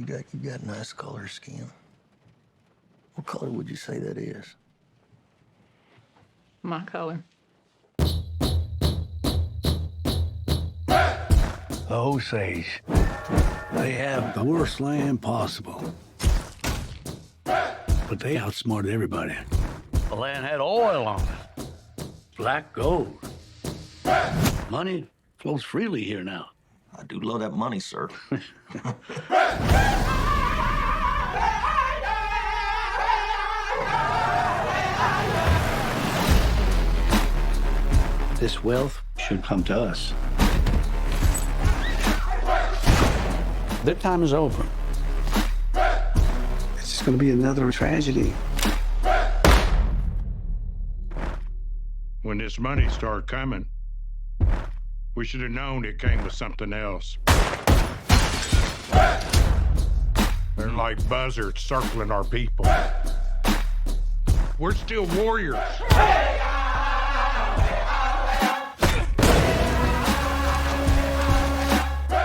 You got nice color skin. What color would you say that is? My color. The Osage. They have the worst land possible. But they outsmarted everybody. The land had oil on it. Black gold. Money flows freely here now. I do love that money, sir. This wealth should come to us. Their time is over. It's just going to be another tragedy. When this money started coming, we should have known it came with something else. They're like buzzards circling our people. We're still warriors.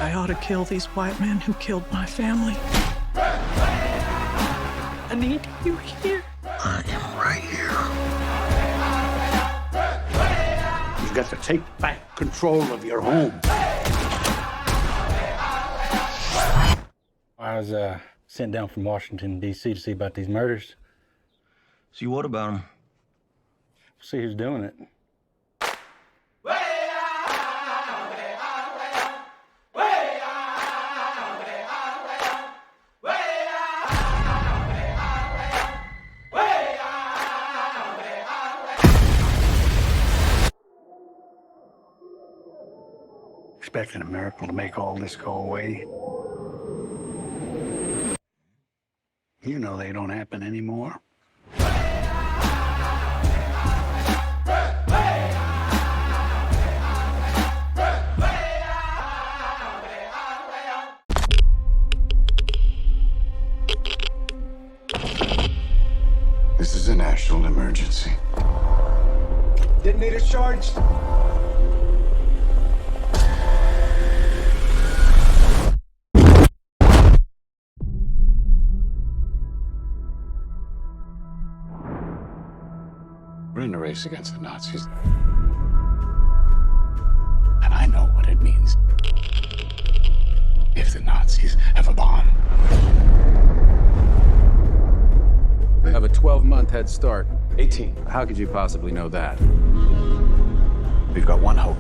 I ought to kill these white men who killed my family. I need you here. I am right here. You've got to take back control of your home. I was sent down from Washington, D.C. to see about these murders. See, what about him? See who's doing it. Expecting a miracle to make all this go away. You know they don't happen anymore. This is a national emergency. Detonator charged. We're in a race against the Nazis. And I know what it means if the Nazis have a bomb. We have a 12-month head start. 18. How could you possibly know that? We've got one hope.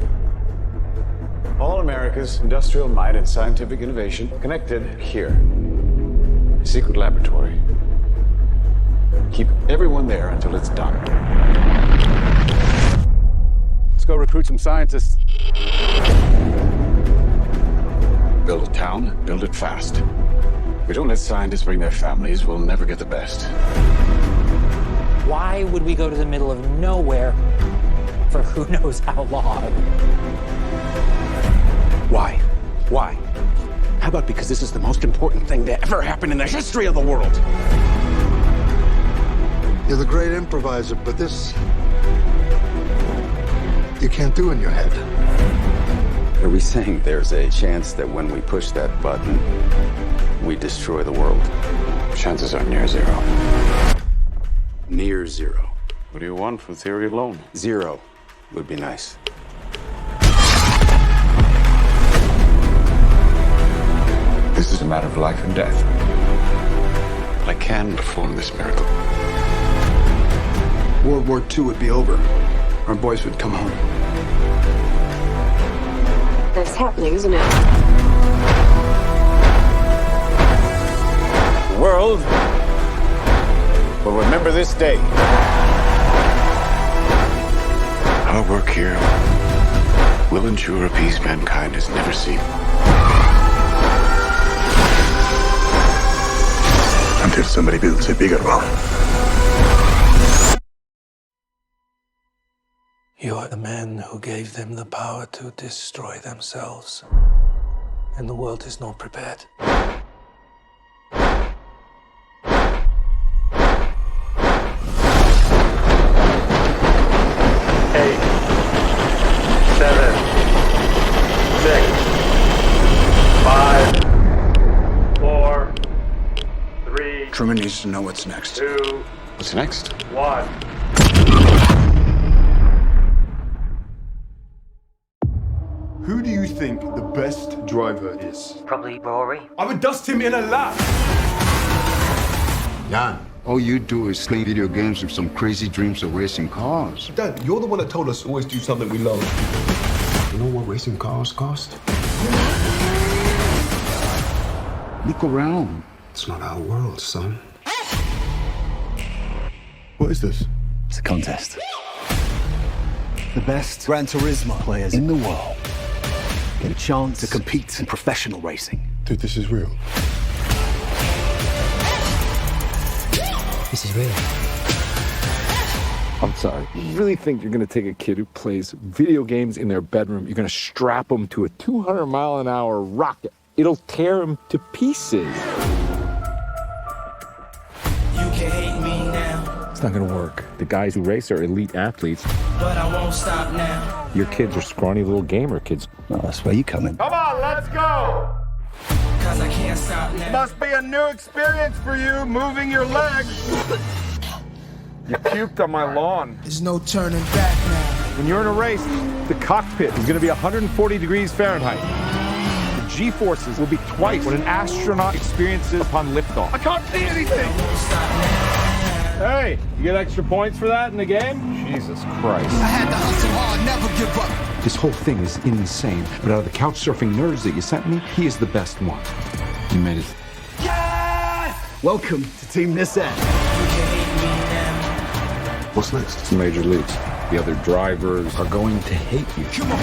All America's industrial might and scientific innovation connected here. A secret laboratory. Keep everyone there until it's done. Let's go recruit some scientists. Build a town, build it fast. If we don't let scientists bring their families, we'll never get the best. Why would we go to the middle of nowhere for who knows how long? Why? Why? How about because this is the most important thing to ever happen in the history of the world? You're the great improviser, but this you can't do in your head. Are we saying there's a chance that when we push that button, we destroy the world? Chances are near zero. Near zero. What do you want from theory alone? 0 would be nice. This is a matter of life and death. But I can perform this miracle. World War II would be over. Our boys would come home. That's happening, isn't it? The world will remember this day. Our work here will ensure a peace mankind has never seen. Until somebody builds a bigger one. You are the man who gave them the power to destroy themselves. And the world is not prepared. 7, 6, 5, 4, wants to know what's next. 2, what's next? 1. Who do you think the best driver is? Probably Rory. I would dust him in a lap. Jan, all you do is play video games with some crazy dreams of racing cars. Dad, you're the one that told us to always do something we love. You know what racing cars cost? Look around. It's not our world, son. What is this? It's a contest. The best Gran Turismo players in the world get a chance to compete in professional racing. Dude, this is real. This is real. I'm sorry. You really think you're gonna take a kid who plays video games in their bedroom, you're gonna strap him to a 200-mile-an-hour rocket? It'll tear him to pieces. You can hate me now, It's not gonna work. The guys who race are elite athletes. but I won't stop now. Your kids are scrawny little gamer kids. Well, that's where you come in. Come on, let's go! Cause I can't stop now. Must be a new experience for you, moving your legs. You puked on my lawn. There's no turning back now. When you're in a race, the cockpit is gonna be 140 degrees Fahrenheit. The G-forces will be twice what an astronaut experiences upon liftoff. I can't see anything. Hey, you get extra points for that in the game? Jesus Christ. I had to hustle hard, never give up. This whole thing is insane, but out of the couch surfing nerds that you sent me, he is the best one. You made it. Yes! Welcome to Team This End. You can hate me now. What's next? It's major leagues. The other drivers are going to hate you. Come on.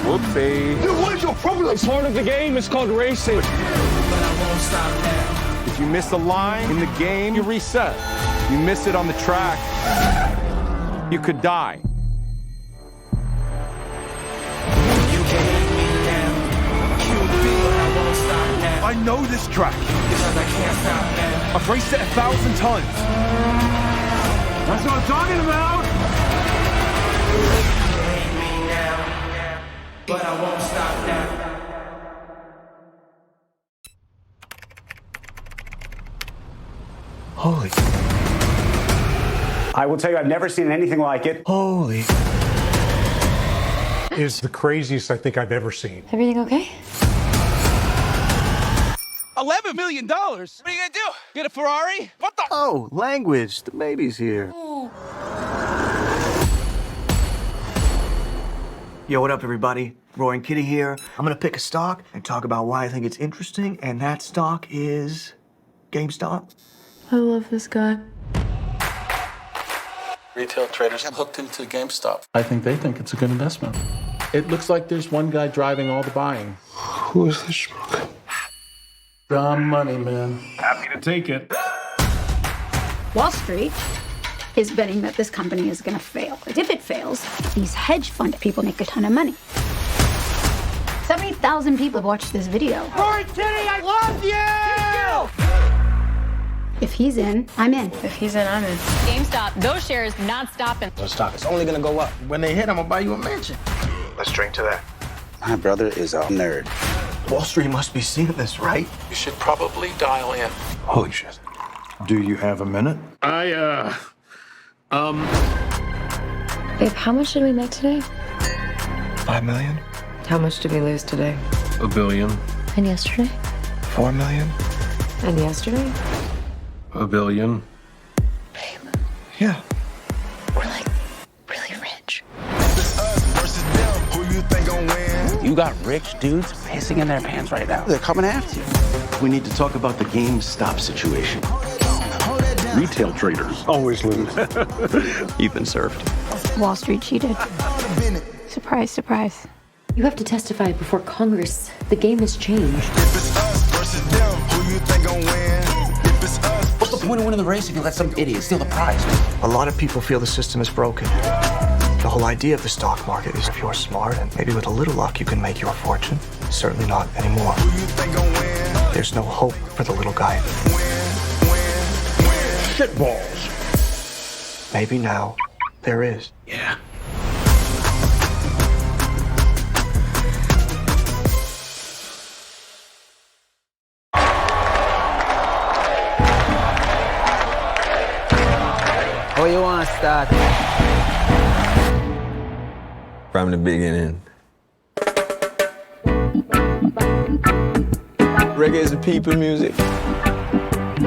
Whoopsie. Dude, what is your problem? It's part of the game. It's called racing. But I won't stop now. If you miss a line in the game, you reset. You miss it on the track, you could die. You can hate me now. QB, but I won't stop now. I know this track. Because I can't stop now. I've raced it 1,000 times. That's what I'm talking about. You can hate me now, but I won't stop now. Holy. I will tell you, I've never seen anything like it. Holy. Is the craziest I think I've ever seen. Everything okay? $11 million? What are you gonna do? Get a Ferrari? What the? Oh, language. The baby's here. Yo, what up, everybody? Roy and Kitty here. I'm gonna pick a stock and talk about why I think it's interesting, and that stock is GameStop. I love this guy. Retail traders have hooked into GameStop. I think they think it's a good investment. It looks like there's one guy driving all the buying. Who is this schmuck? Dumb money, man. Happy to take it. Wall Street is betting that this company is going to fail. But if it fails, these hedge fund people make a ton of money. 70,000 people watched this video. Roy, Kitty, I love you! If he's in, I'm in. If he's in, I'm in. GameStop, those shares not stopping. The stock is only gonna go up. When they hit, I'm gonna buy you a mansion. Let's drink to that. My brother is a nerd. Wall Street must be seeing this, right? You should probably dial in. Holy shit. Do you have a minute? I, Babe, how much did we make today? 5 million? How much did we lose today? $1 billion. And yesterday? 4 million? And yesterday? $1 billion. Yeah. We're like really rich. You got rich dudes pissing in their pants right now. They're coming after you. We need to talk about the GameStop situation. Retail traders always lose. You've been served. Wall Street cheated. Surprise, surprise. You have to testify before Congress. The game has changed. What's the point of winning the race if you let some idiot steal the prize? A lot of people feel the system is broken. The whole idea of the stock market is if you're smart and maybe with a little luck you can make your fortune. Certainly not anymore. There's no hope for the little guy. Shitballs. Maybe now there is. Yeah. Where you want to start? From the beginning. Reggae is a people music.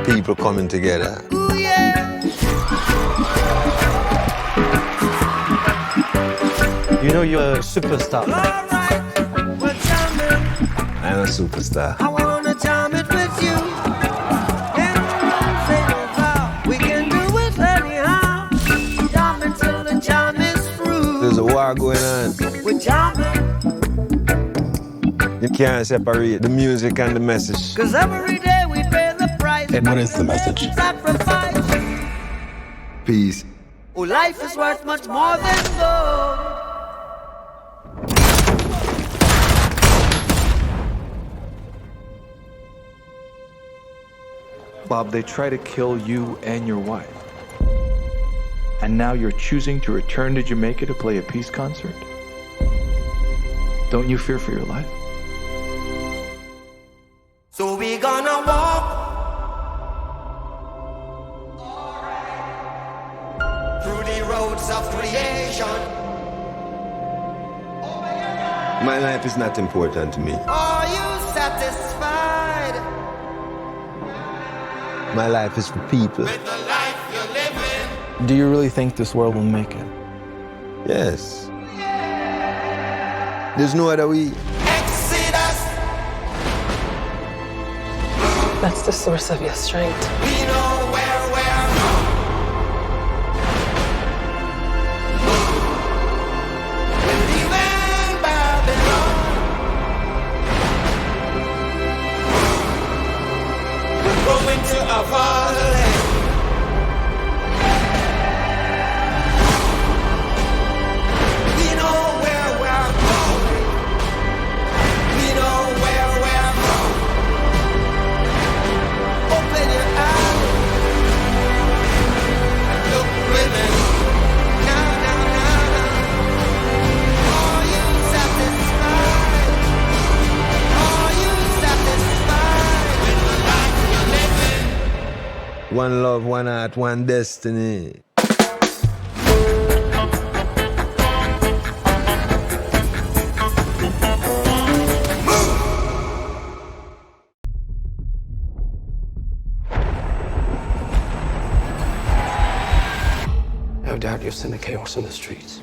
People coming together. Ooh, yeah. You know you're a superstar. All right, we're jamming. I'm a superstar. I wanna jam it with you. We can do it anyhow. Jam until the jam is through. There's a war going on. We're jamming. You can't separate the music and the message. 'Cause every day we pay the price. And what is the message? Sacrifice. Peace. Oh, life is worth much more than gold. Bob, they try to kill you and your wife. And now you're choosing to return to Jamaica to play a peace concert? Don't you fear for your life? So we gonna walk through the roads of creation. My life is not important to me. Are you satisfied My life is for people. with the life you're living? Do you really think this world will make it? Yes. There's no other way. Exodus. That's the source of your strength. We know where we're from. We're leaving Babylon. We're going to a fatherland. We know where we're going. We know where we're from. Open your eyes. Look within. Now, now, now, now. Are you satisfied? Are you satisfied with the life you're living? One love, one heart, one destiny. No doubt you've seen the chaos in the streets.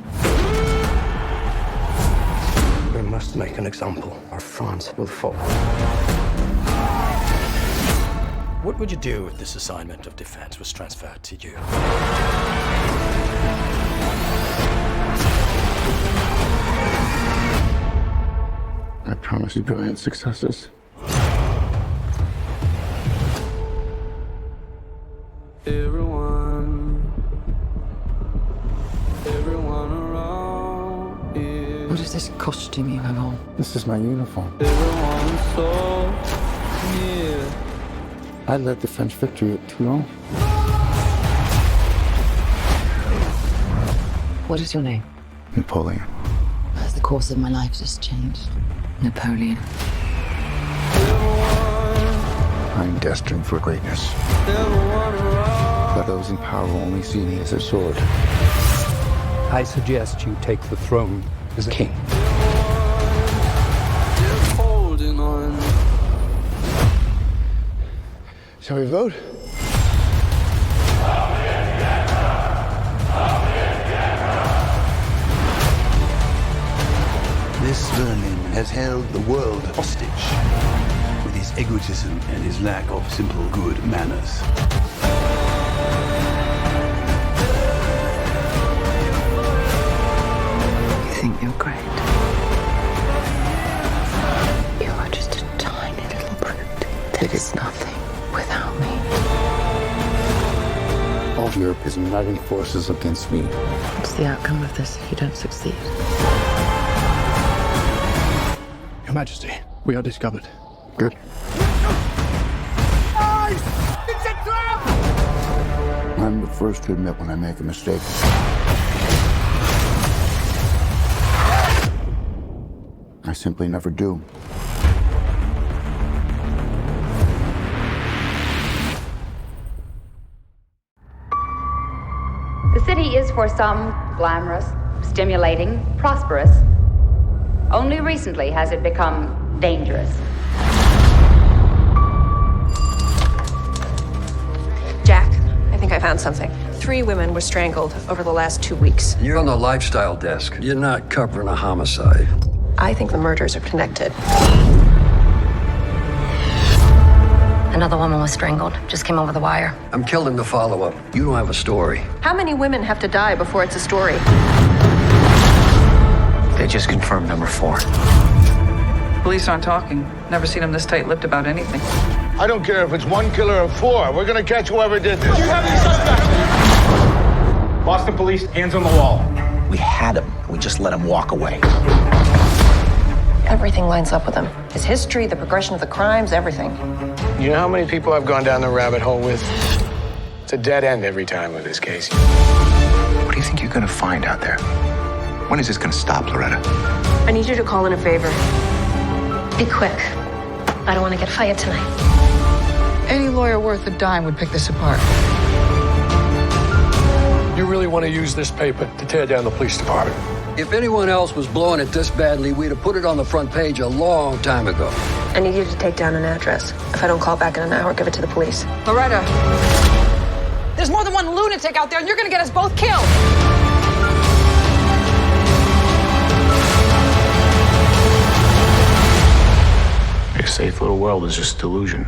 We must make an example, or France will fall. What would you do if this assignment of defense was transferred to you? I promise you brilliant successes. Everyone around here. What is this costume you have on? This is my uniform. Everyone so near. I led the French victory at Toulon. What is your name? Napoleon. The course of my life has changed. Napoleon. I'm destined for greatness. But those in power will only see me as a sword. I suggest you take the throne as a king. Holding on. Shall we vote? This vermin has held the world hostage with his egotism and his lack of simple good manners. You think you're great. You are just a tiny little brute that is nothing without me. All of Europe is uniting forces against me. What's the outcome of this if you don't succeed? Your Majesty, we are discovered. Good. It's a trap! I'm the first to admit when I make a mistake. I simply never do. for some glamorous, stimulating, prosperous. Only recently has it become dangerous. Jack, I think I found something. 3 women were strangled over the last 2 weeks. You're on the lifestyle desk. You're not covering a homicide. I think the murders are connected. Another woman was strangled. Just came over the wire. I'm killing the follow-up. You don't have a story. How many women have to die before it's a story? They just confirmed number 4. Police aren't talking. Never seen them this tight-lipped about anything. I don't care if it's 1 killer or 4. We're gonna catch whoever did this. You have any suspects? Boston police, hands on the wall. We had him. We just let him walk away. Everything lines up with him. His history, the progression of the crimes, everything. You know how many people I've gone down the rabbit hole with? It's a dead end every time with this case. What do you think you're gonna find out there? When is this gonna stop, Loretta? I need you to call in a favor. Be quick. I don't want to get fired tonight. Any lawyer worth a dime would pick this apart. You really want to use this paper to tear down the police department? If anyone else was blowing it this badly, we'd have put it on the front page a long time ago. I need you to take down an address. If I don't call back in an hour, give it to the police. Loretta, there's more than one lunatic out there, and you're gonna get us both killed. Your safe little world is just delusion.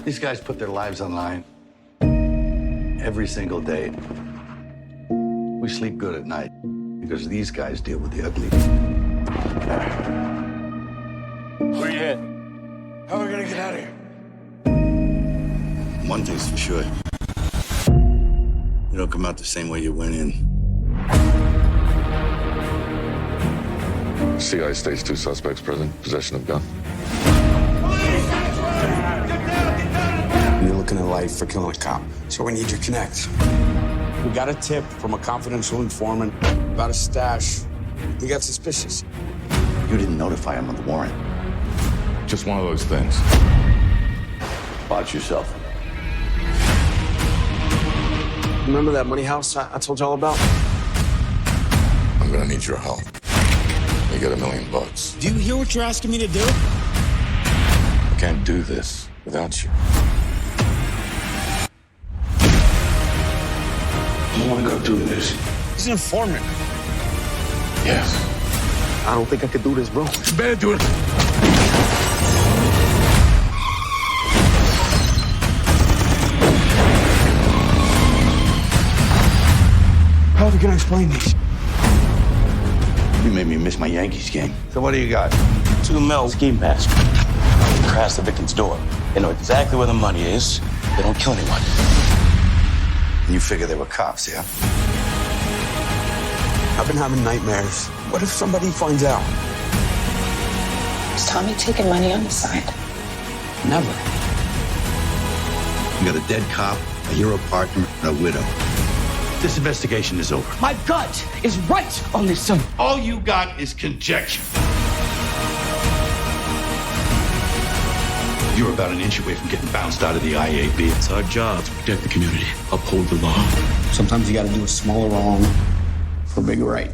These guys put their lives online every single day. We sleep good at night because these guys deal with the ugly. Where you heading? How are we gonna get out of here? One thing's for sure. You don't come out the same way you went in. CI states 2 suspects present, possession of gun. You're looking at life for killing a cop, so we need your connect. We got a tip from a confidential informant about a stash. He got suspicious. You didn't notify him of the warrant. Just one of those things. Watch yourself. Remember that money house I told you all about? I'm gonna need your help. You get $1 million. Do you hear what you're asking me to do? I can't do this without you. I don't want to go do this. He's an informant. Yes. I don't think I could do this, bro. You better do it. How are we gonna explain this? You made me miss my Yankees game. So what do you got? 2 mil scheme master. Crash the victim's door. They know exactly where the money is. They don't kill anyone. You figure they were cops, yeah? I've been having nightmares. What if somebody finds out? Is Tommy taking money on the side? Never. You got a dead cop, a hero partner, and a widow. This investigation is over. My gut is right on this, son. All you got is conjecture. You're about an inch away from getting bounced out of the IAB. It's our job to protect the community, uphold the law. Sometimes you gotta do a smaller wrong for a bigger right.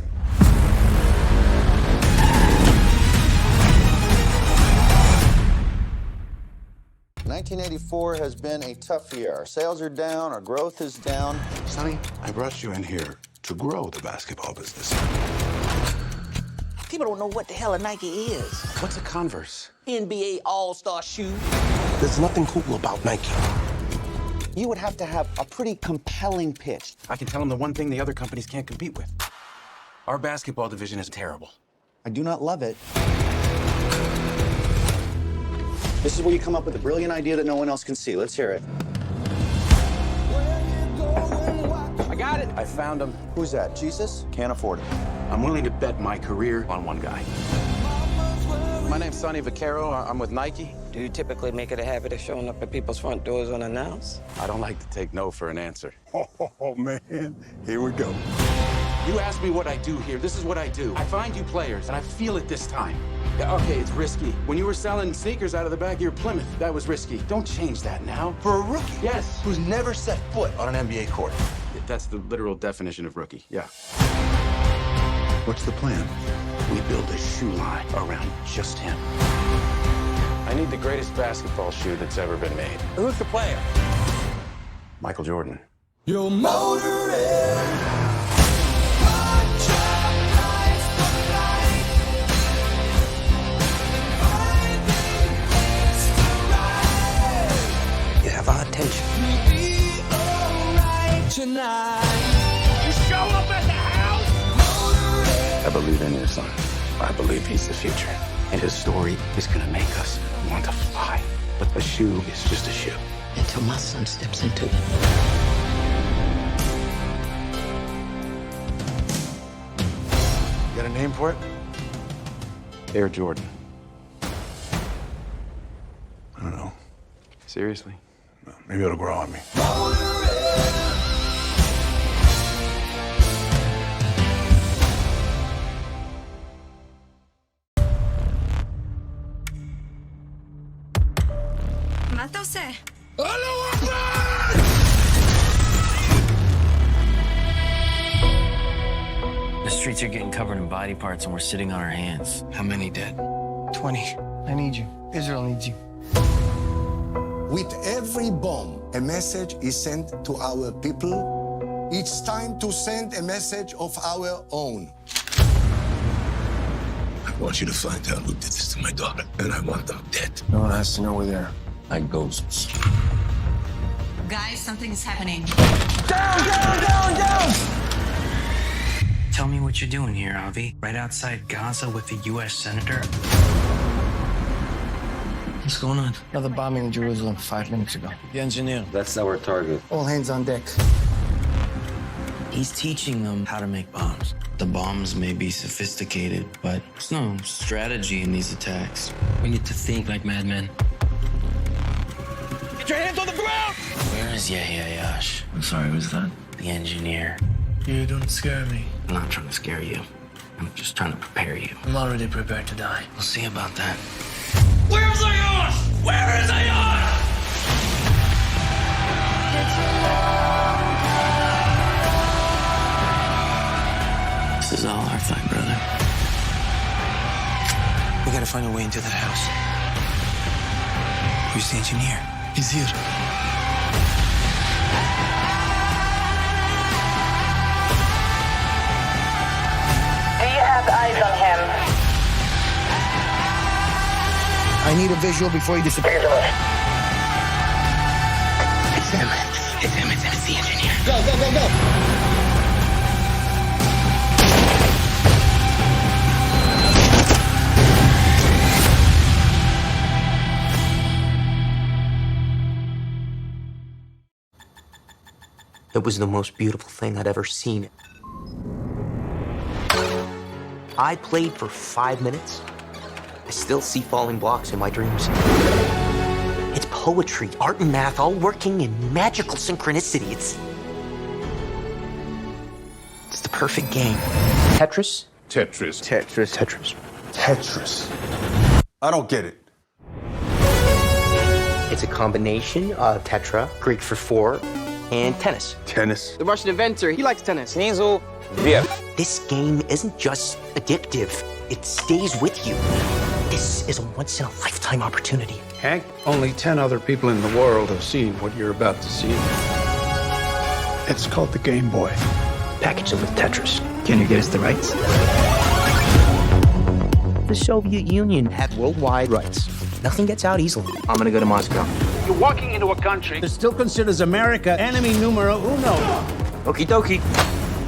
...1984 has been a tough year. Our sales are down, our growth is down. Sonny, I brought you in here to grow the basketball business. People don't know what the hell a Nike is. What's a Converse? NBA All-Star shoe. There's nothing cool about Nike. You would have to have a pretty compelling pitch. I can tell them the one thing the other companies can't compete with. Our basketball division is terrible. I do not love it. This is where you come up with a brilliant idea that no one else can see. Let's hear it. I got it. I found him. Who's that? Jesus? Can't afford it. I'm willing to bet my career on one guy. My name's Sonny Vaccaro. I'm with Nike. Do you typically make it a habit of showing up at people's front doors unannounced? I don't like to take no for an answer. Oh, man. Here we go. You asked me what I do here. This is what I do. I find you players, and I feel it this time. Yeah, okay, it's risky. When you were selling sneakers out of the back of your Plymouth, that was risky. Don't change that now. For a rookie? Yes. Who's never set foot on an NBA court. That's the literal definition of rookie, yeah. What's the plan? We build a shoe line around just him. I need the greatest basketball shoe that's ever been made. Who's the player? Michael Jordan. Your motor You have our attention. tonight. You show up at the house? I believe in your son. I believe he's the future. And his story is gonna make us want to fly. But a shoe is just a shoe. Until my son steps into it. Got a name for it? Air Jordan. I don't know. Seriously? Maybe it'll grow on me. Matał se. The streets are getting covered in body parts and we're sitting on our hands. How many dead? 20. I need you. Israel needs you. With every bomb, a message is sent to our people. It's time to send a message of our own. I want you to find out who did this to my daughter, and I want them dead. No one has to know we're there. Like ghosts. Guys, something is happening. Down! Tell me what you're doing here, Avi. Right outside Gaza with the U.S. Senator? What's going on? Another bombing in Jerusalem 5 minutes ago. The engineer. That's our target. All hands on deck. He's teaching them how to make bombs. The bombs may be sophisticated, but there's no strategy in these attacks. We need to think like madmen. Get your hands on the ground! Where is Yahya Yash? I'm sorry, who's that? The engineer. You don't scare me. I'm not trying to scare you. I'm just trying to prepare you. I'm already prepared to die. We'll see about that. Where's Ayash? Where is Ayash? This is all our fight, brother. We gotta find a way into that house. Who's the engineer? He's here. Do you have eyes on him? I need a visual before he disappears. It's him. It's him. It's the engineer. Go! It was the most beautiful thing I'd ever seen. I played for 5 minutes. I still see falling blocks in my dreams. It's poetry, art, and math all working in magical synchronicity. It's the perfect game. Tetris? Tetris. Tetris. Tetris. Tetris. I don't get it. It's a combination of tetra, Greek for 4, and tennis. Tennis? The Russian inventor, he likes tennis. Nizu, Vir. This game isn't just addictive, it stays with you. This is a once-in-a-lifetime opportunity. Hank, only 10 other people in the world have seen what you're about to see. It's called the Game Boy. Package it with Tetris. Can you get us the rights? The Soviet Union had worldwide rights. Nothing gets out easily. I'm gonna go to Moscow. You're walking into a country that still considers America enemy numero uno. Okie dokie.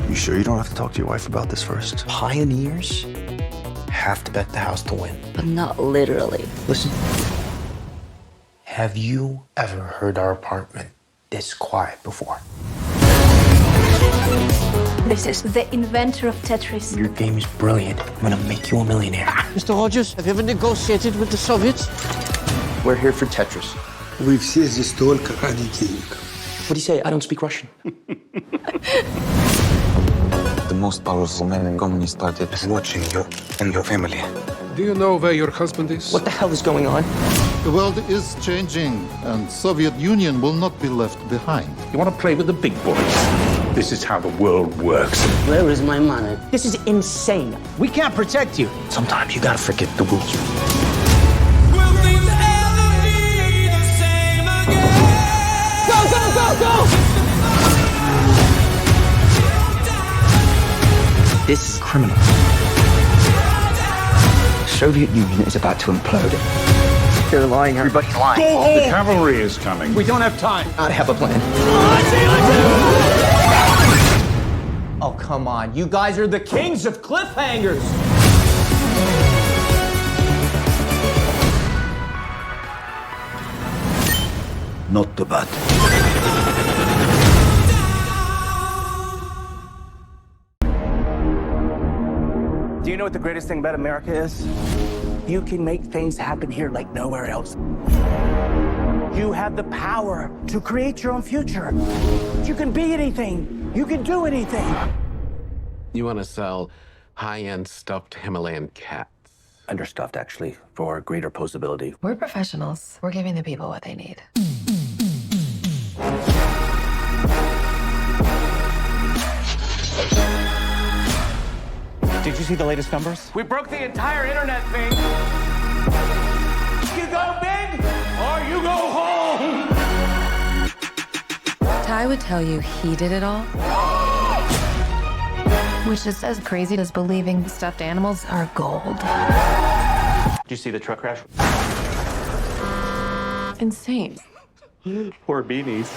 You sure you don't have to talk to your wife about this first? Pioneers have to bet the house to win. But not literally. Listen. Have you ever heard our apartment this quiet before? This is the inventor of Tetris. Your game is brilliant. I'm gonna make you a millionaire. Mr. Rogers, have you ever negotiated with the Soviets? We're here for Tetris. We все здесь только ради денег. What do you say? I don't speak Russian. The most powerful man in Communist Party is watching you and your family. Do you know where your husband is? What the hell is going on? The world is changing, and Soviet Union will not be left behind. You want to play with the big boys? This is how the world works. Where is my money? This is insane. We can't protect you. Sometimes you gotta forget the rules. Go, go, go, go! This is criminal. The Soviet Union is about to implode. They're lying. Everybody's lying. Go home! The cavalry is coming. We don't have time. I have a plan. Oh, come on. You guys are the kings of cliffhangers. Not too bad. Do you know what the greatest thing about America is? You can make things happen here like nowhere else. You have the power to create your own future. You can be anything. You can do anything. You want to sell high-end stuffed Himalayan cats? Understuffed, actually, for greater posability. We're professionals. We're giving the people what they need. Did you see the latest numbers? We broke the entire internet thing. You go big or you go home. Ty would tell you he did it all. Which is as crazy as believing stuffed animals are gold. Did you see the truck crash? Insane. Poor beanies.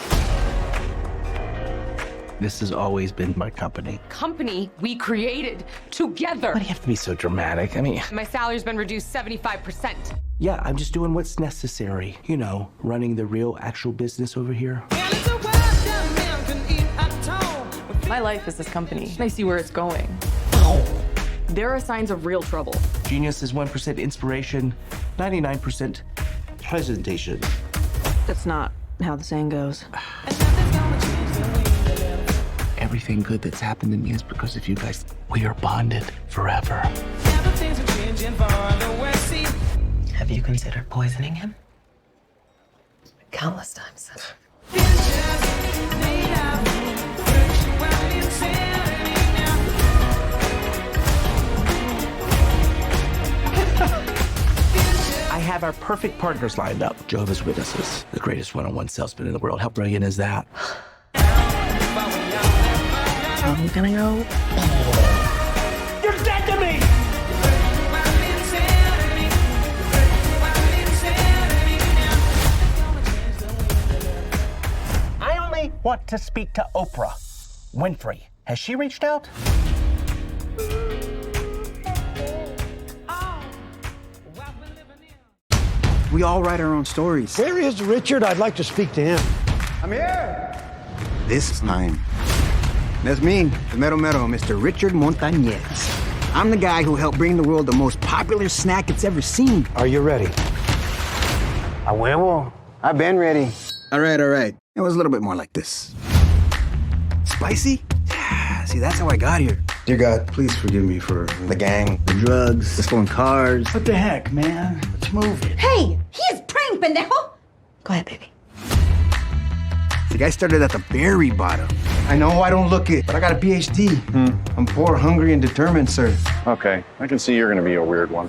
This has always been my company. Company we created together. Why do you have to be so dramatic? I mean... My salary's been reduced 75%. Yeah, I'm just doing what's necessary. You know, running the real, actual business over here. My life is this company. I see where it's going. There are signs of real trouble. Genius is 1% inspiration, 99% presentation. That's not how the saying goes. Everything good that's happened to me is because of you guys. We are bonded forever. Have you considered poisoning him? Countless times. I have our perfect partners lined up. Jehovah's Witnesses, the greatest one-on-one salesman in the world. How brilliant is that? I'm gonna go. You're dead to me! I only want to speak to Oprah Winfrey. Has she reached out? We all write our own stories. Where is Richard? I'd like to speak to him. I'm here. This time, that's me, the Mero Mero, Mr. Richard Montañez. I'm the guy who helped bring the world the most popular snack it's ever seen. Are you ready? A huevo. I've been ready. All right. It was a little bit more like this. Spicy? Yeah, see, that's how I got here. Dear God, please forgive me for the gang, the drugs, the stolen cars. What the heck, man? Let's move it. Hey, he is praying, pendejo. Go ahead, baby. The guy started at the very bottom. I know I don't look it, but I got a PhD. I'm poor, hungry, and determined, sir. Okay, I can see you're gonna be a weird one.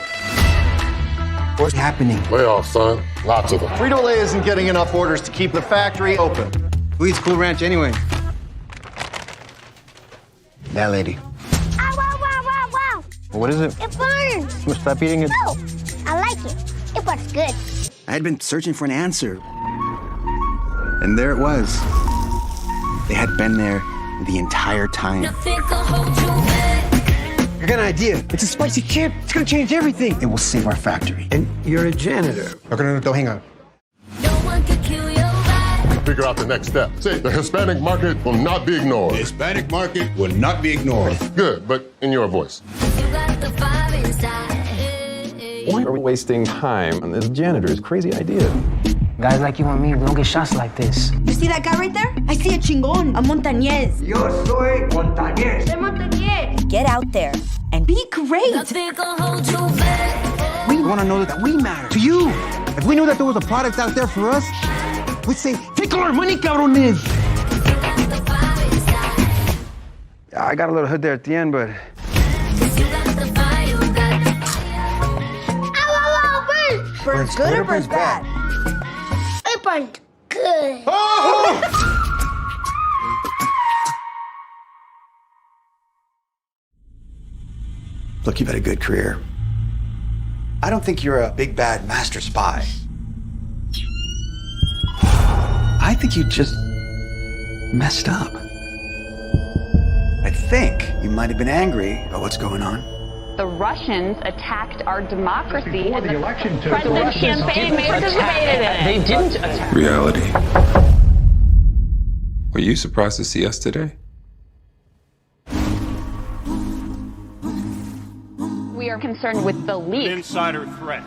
What's happening? Layoffs, son. Lots of them. Frito-Lay isn't getting enough orders to keep the factory open. Who eats Cool Ranch anyway? That lady. Wow. What is it? It burns. Well, stop eating it. No, I like it. It was good. I had been searching for an answer. And there it was. They had been there the entire time. I got an idea. It's a spicy chip. It's gonna change everything. It will save our factory. And you're a janitor. Okay, no, hang on. Figure out the next step. Say, the Hispanic market will not be ignored. The Hispanic market will not be ignored. Good, but in your voice. Why are we wasting time on this janitor's crazy idea? Guys like you and me, we don't get shots like this. You see that guy right there? I see a chingon, a montañez. Yo soy montañez. I'm montañez. Get out there and be great. We want to know that we matter to you. If we knew that there was a product out there for us, we'd say, take all our money, cabrones. I got a little hood there at the end, but... Burns good or burns bad? It burns good. Oh! Look, you've had a good career. I don't think you're a big bad master spy. I think you just messed up. I think you might have been angry about what's going on. The Russians attacked our democracy, and the election president's campaign participated in it. They didn't attack. Reality. Were you surprised to see us today? We are concerned with the leak. Insider threat.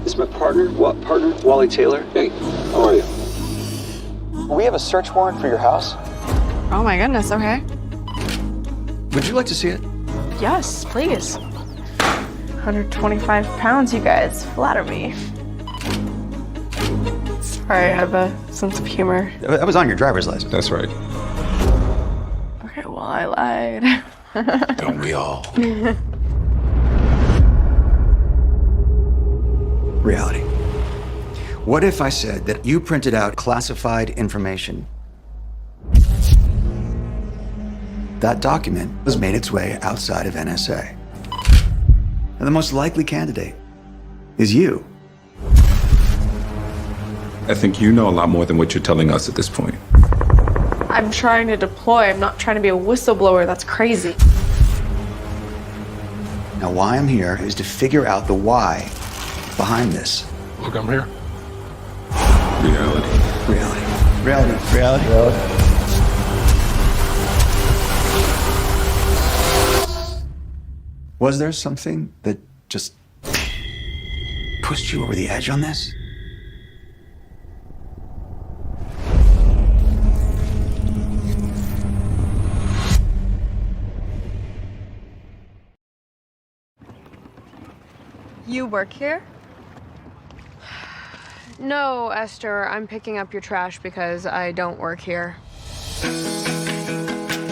This is my partner. What partner? Wally Taylor. Hey, how are you? We have a search warrant for your house. Oh my goodness, okay. Would you like to see it? Yes, please. 125 pounds, you guys. Flatter me. Sorry, I have a sense of humor. That was on your driver's license. That's right. Okay, well, I lied. Don't we all? Reality. What if I said that you printed out classified information? That document has made its way outside of NSA. And the most likely candidate is you. I think you know a lot more than what you're telling us at this point. I'm trying to deploy. I'm not trying to be a whistleblower. That's crazy. Now, why I'm here is to figure out the why behind this. Look, I'm here. Reality. Reality. Reality. Reality. Reality. Was there something that just pushed you over the edge on this? You work here? No, Esther, I'm picking up your trash because I don't work here.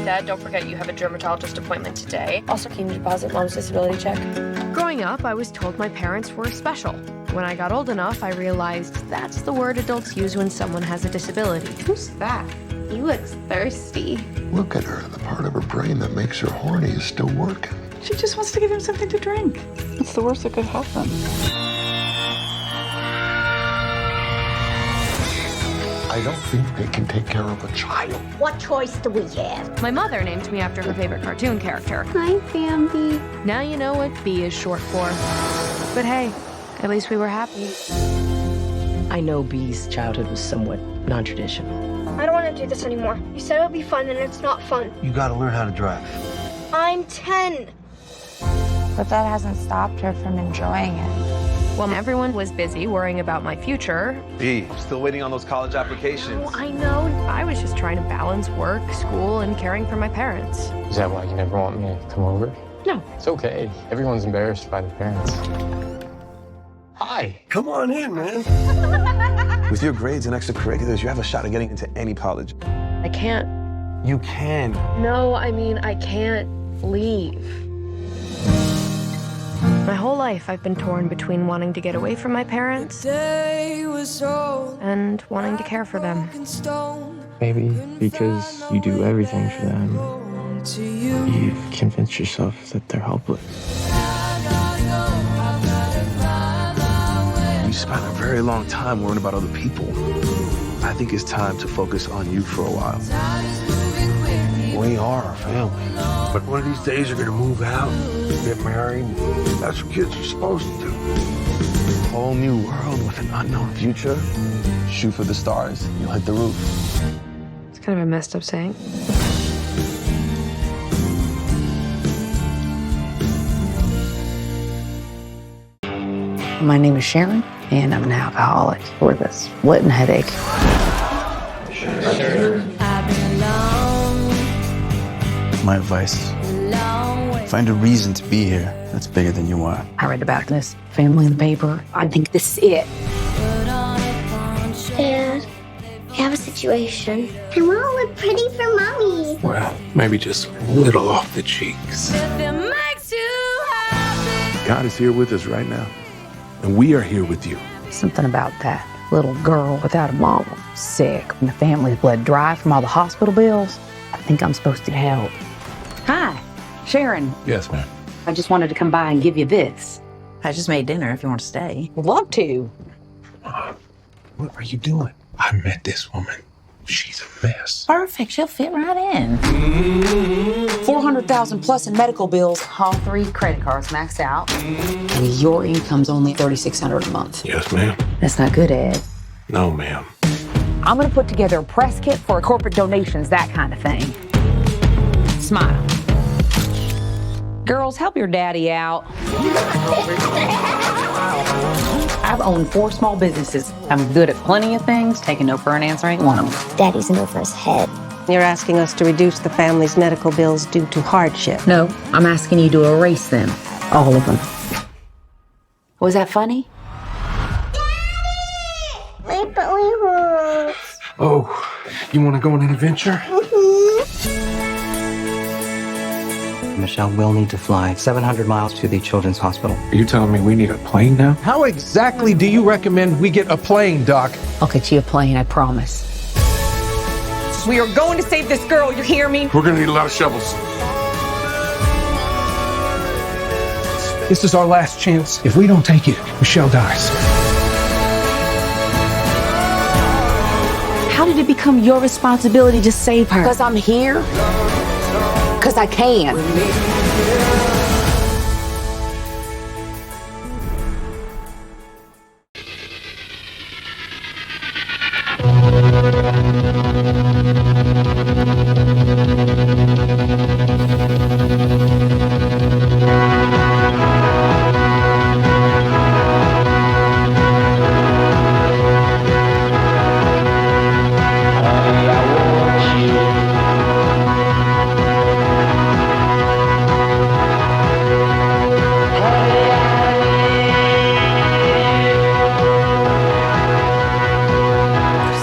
Dad, don't forget you have a dermatologist appointment today. Also, can you deposit Mom's disability check? Growing up, I was told my parents were special. When I got old enough, I realized that's the word adults use when someone has a disability. Who's that? He looks thirsty. Look at her. The part of her brain that makes her horny is still working. She just wants to give him something to drink. It's the worst that could happen. I don't think they can take care of a child. What choice do we have? My mother named me after her favorite cartoon character. Hi, Bambi. Now you know what B is short for. But hey, at least we were happy. I know B's childhood was somewhat non-traditional. I don't want to do this anymore. You said it would be fun, and it's not fun. You gotta learn how to drive. I'm 10. But that hasn't stopped her from enjoying it. While everyone was busy worrying about my future. B, still waiting on those college applications. Oh, I know. I was just trying to balance work, school, and caring for my parents. Is that why you never want me to come over? No. It's okay. Everyone's embarrassed by the parents. Hi. Come on in, man. With your grades and extracurriculars, you have a shot at getting into any college. I can't. You can. No, I mean, I can't leave. My whole life, I've been torn between wanting to get away from my parents and wanting to care for them. Maybe because you do everything for them, you've convinced yourself that they're helpless. You spent a very long time worrying about other people. I think it's time to focus on you for a while. We are a family. But one of these days you're gonna move out, get married. That's what kids are supposed to do. Whole new world with an unknown future. Shoot for the stars, you'll hit the roof. It's kind of a messed up saying. My name is Sharon, and I'm an alcoholic with a splitting headache. My advice, find a reason to be here that's bigger than you are. I read about this family in the paper. I think this is it. Dad, we have a situation. I want to look pretty for Mommy. Well, maybe just a little off the cheeks. God is here with us right now, and we are here with you. Something about that little girl without a mom, sick, and the family's bled dry from all the hospital bills. I think I'm supposed to help. Hi, Sharon. Yes, ma'am. I just wanted to come by and give you this. I just made dinner if you want to stay. Would love to. What are you doing? I met this woman. She's a mess. Perfect. She'll fit right in. $400,000 plus in medical bills. All 3 credit cards maxed out. And your income's only $3,600 a month. Yes, ma'am. That's not good, Ed. No, ma'am. I'm gonna put together a press kit for corporate donations, that kind of thing. Smile. Girls, help your daddy out. I've owned 4 small businesses. I'm good at plenty of things. Taking no for an answer ain't one of them. Daddy's in over his head. You're asking us to reduce the family's medical bills due to hardship. No, I'm asking you to erase them. All of them. Was that funny? My belly hurts. Oh, you want to go on an adventure? Michelle will need to fly 700 miles to the Children's Hospital. Are you telling me we need a plane now? How exactly do you recommend we get a plane, Doc? I'll get you a plane, I promise. We are going to save this girl, you hear me? We're going to need a lot of shovels. This is our last chance. If we don't take it, Michelle dies. How did it become your responsibility to save her? Because I'm here? Because I can.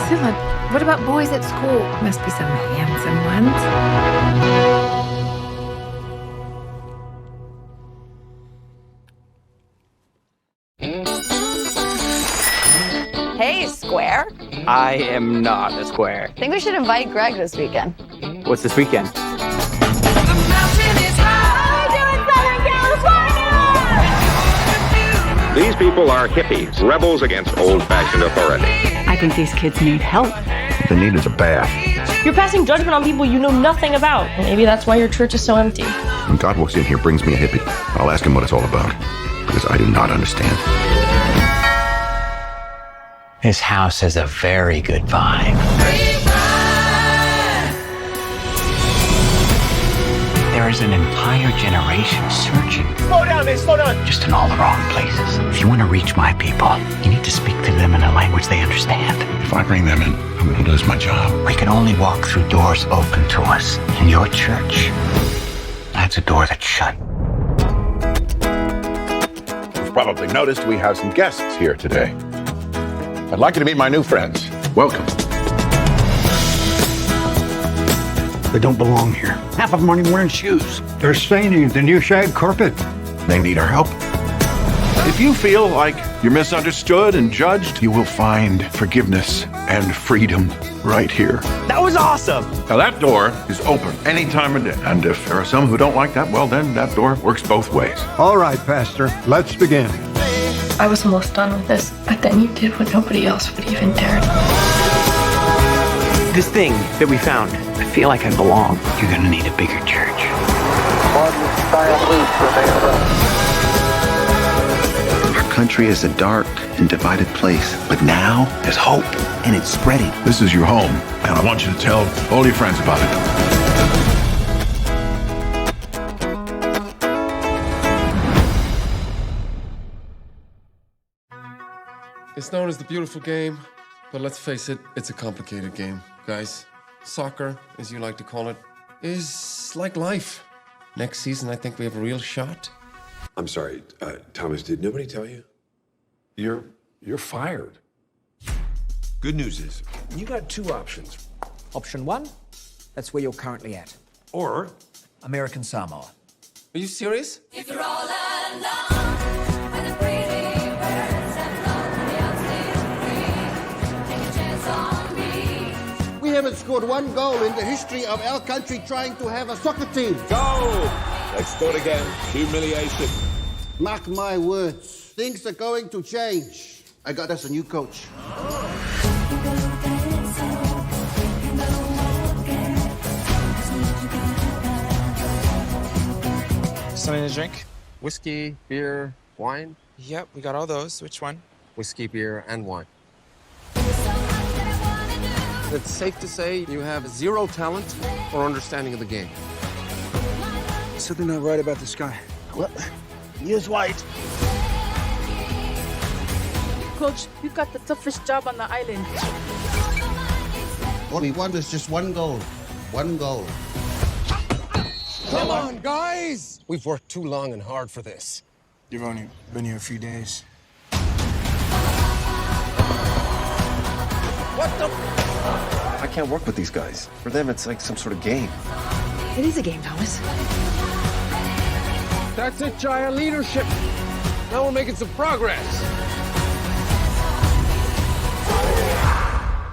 Priscilla, what about boys at school? Must be some handsome ones. Hey, Square. I am not a square. Think we should invite Greg this weekend. What's this weekend? These people are hippies, rebels against old-fashioned authority. I think these kids need help. What they need is a bath. You're passing judgment on people you know nothing about. Maybe that's why your church is so empty. When God walks in here, brings me a hippie, I'll ask him what it's all about. Because I do not understand. This house has a very good vibe. There is an entire generation searching. Slow down, man, slow down. Just in all the wrong places. If you want to reach my people, you need to speak to them in a language they understand. If I bring them in, I'm going to lose my job. We can only walk through doors open to us. In your church, that's a door that's shut. You've probably noticed we have some guests here today. I'd like you to meet my new friends. Welcome. They don't belong here. Half of them aren't even wearing shoes. They're staining the new shag carpet. They need our help. If you feel like you're misunderstood and judged, you will find forgiveness and freedom right here. That was awesome. Now that door is open any time of day. And if there are some who don't like that, well then that door works both ways. All right, Pastor, let's begin. I was almost done with this, but then you did what nobody else would even dare. This thing that we found, I feel like I belong. You're gonna need a bigger church. Our country is a dark and divided place, but now there's hope, and it's spreading. This is your home, and I want you to tell all your friends about it. It's known as the beautiful game, but let's face it, it's a complicated game, guys. Soccer, as you like to call it, is like life. Next season, I think we have a real shot. I'm sorry, Thomas, did nobody tell you? You're fired. Good news is, you got two options. Option 1, that's where you're currently at. Or American Samoa. Are you serious? If you're all alone, and the pretty birds have flown the outstayed free, take a chance on me. We haven't scored one goal in the history of our country trying to have a soccer team. Go! Let's do it again. Humiliation. Mark my words, things are going to change. I got us a new coach. Something to drink? Whiskey, beer, wine? Yep, we got all those. Which one? Whiskey, beer, and wine. It's safe to say you have zero talent or understanding of the game. Something not right about this guy. Well, he is white. Coach, you got the toughest job on the island. What we want is just one goal. One goal. Come on, guys! We've worked too long and hard for this. You've only been here a few days. What the? I can't work with these guys. For them, it's like some sort of game. It is a game, Thomas. That's it, Jaya. Leadership. Now we're making some progress.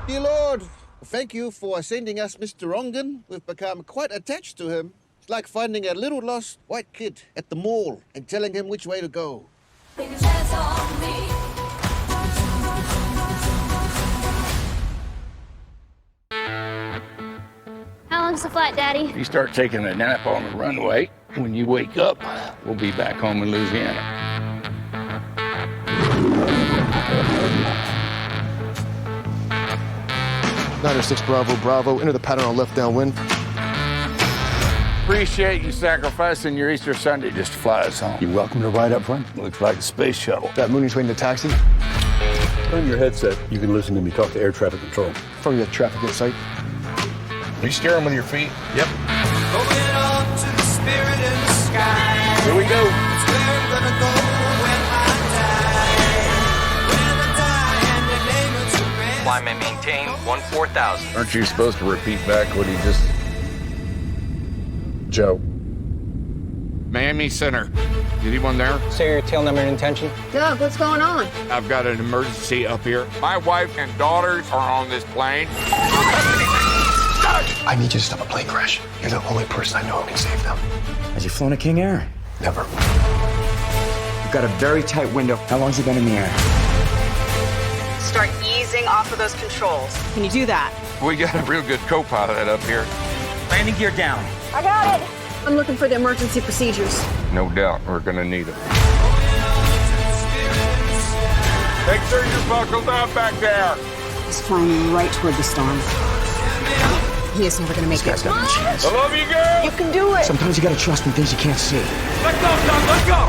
Dear Lord, thank you for sending us Mr. Ongen. We've become quite attached to him. It's like finding a little lost white kid at the mall and telling him which way to go. Take a chance on me. How long's the flight, Daddy? You start taking a nap on the runway. When you wake up, we'll be back home in Louisiana. 906 Bravo, Bravo. Enter the pattern on left downwind. Appreciate you sacrificing your Easter Sunday just to fly us home. You're welcome to ride up front. Looks like a space shuttle. That Mooney's waiting to taxi. On your headset, you can listen to me talk to air traffic control. From the traffic in sight. Are you steering with your feet? Yep. Going on to the spirit in the sky. Here we go. It's where I'm gonna go when I die. When I die and the name is red. Climb and maintain 14,000. Aren't you supposed to repeat back what he just... Joe. Miami Center. Is anyone there? Say your tail number and intention. Doug, what's going on? I've got an emergency up here. My wife and daughters are on this plane. I need you to stop a plane crash. You're the only person I know who can save them. Has he flown a King Air? Never. You've got a very tight window. How long's he been in the air? Start easing off of those controls. Can you do that? We got a real good co-pilot up here. Landing gear down. I got it. I'm looking for the emergency procedures. No doubt we're gonna need them. Make sure you're buckled up back there. He's flying right toward the storm. He is never gonna make This guy's it. got no chance. I love you, girl. You can do it. Sometimes you gotta trust in things you can't see. Let's go, son. Let's go.